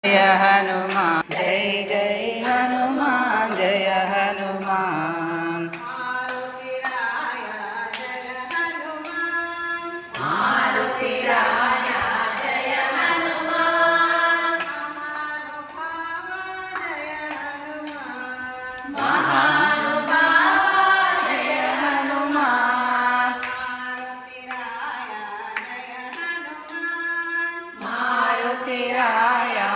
जय हनुमान जय जय हनुमान जय हनुमान मारुति राया जय हनुमान मारुति राया जय हनुमान महानुभाव जय हनुमान मारुति राया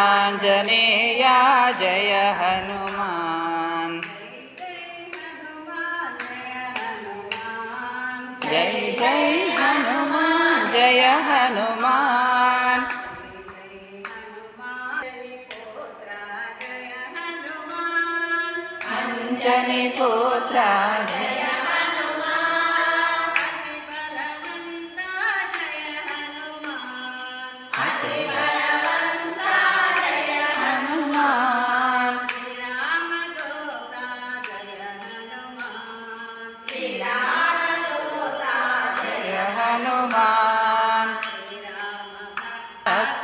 वीरांजनेया जय हनुमान जय जय हनुमान जय हनुमान अंजनी पुत्र जय हनुमान भक्त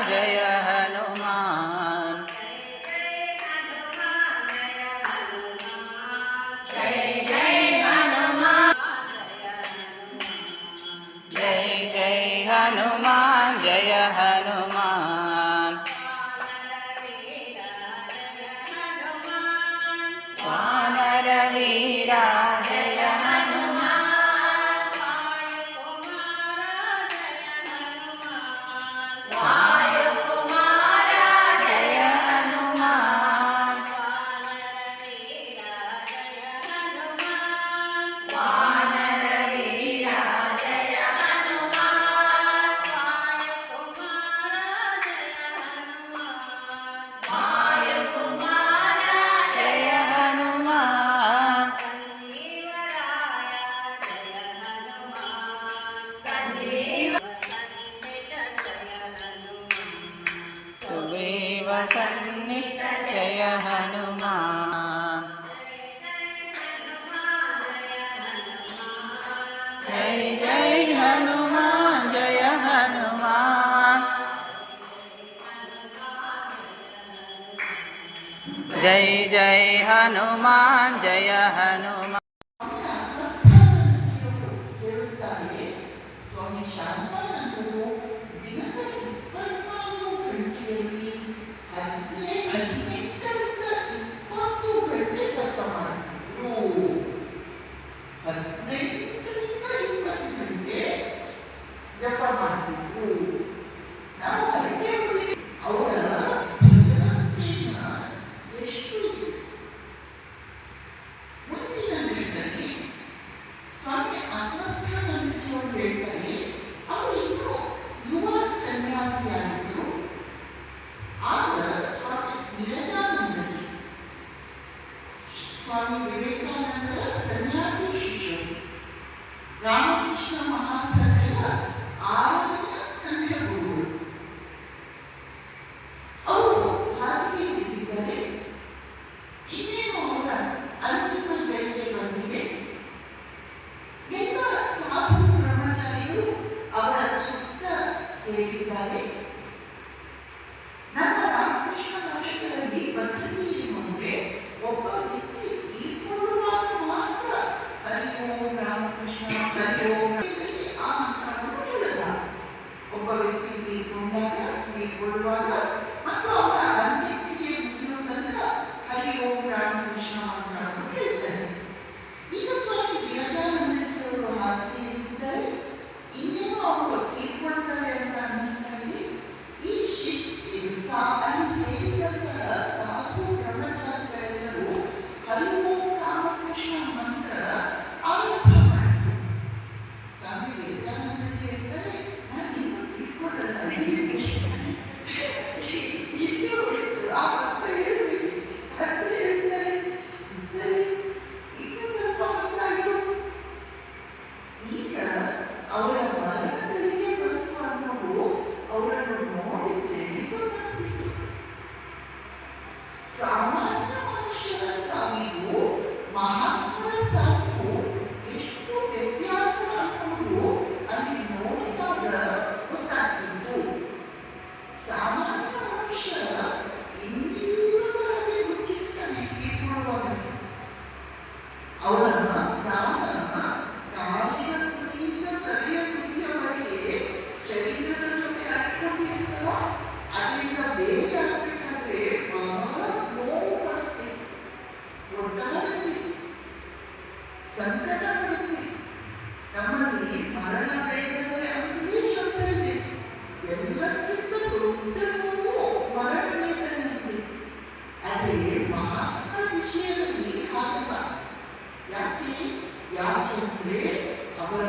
जय हनुमान जय जय हनुमान जय जय हनुमान जय हनुमान वानर वीरा जय सन्निध जय हनुमान जय जय हनुमान जय हनुमान जय जय हनुमान जय हनुमान स्वामी विवेकानंदर सन्यासी शिष्य रामकृष्ण महासंघದ ಆರನೆಯ ಸಂಘ ಗುರು ಅವರು ಹಾಸಿಗೆಯಲ್ಲಿದ್ದಾರೆ. ಇನ್ನೇನು ಅವರ ಅಂತಿಮ ಗಳಿಗೆ ಬಂದಿದೆ. ಎಲ್ಲ ಸಾಧು ಬ್ರಹ್ಮಚಾರಿಗಳು ಅವರ ಸುತ್ತ ಸೇರಿದ್ದಾರೆ. ನಮ್ಮ ರಾಮಕೃಷ್ಣ ಮಠಗಳಲ್ಲಿ ಪದ್ಧತಿ ಏನು ಅಂದ್ರೆ ಒಬ್ಬ ವ್ಯಕ್ತಿ ತೀರ್ಕೊಳ್ಳುವಾಗ ಮಾತ್ರ ಹರಿ ಓಂ ರಾಮಕೃಷ್ಣ ಹರಿ ಓಂ ಸಂಕಟ ಪಡುತ್ತೆ. ನಮ್ಮಲ್ಲಿ ಮರಣ ವೇದನೆ ಅಂತೆಯೇ ಶಬ್ದ ಇದೆ. ಎಲ್ಲಕ್ಕಿಂತ ದೊಡ್ಡ ನೋವು ಮರಣ ವೇದನೆ ಇದೆ. ಆದರೆ ಮಹಾತ್ಮರ ವಿಷಯದಲ್ಲಿ ಹಾಗಲ್ಲ. ಯಾಕೆಂದ್ರೆ ಅವರ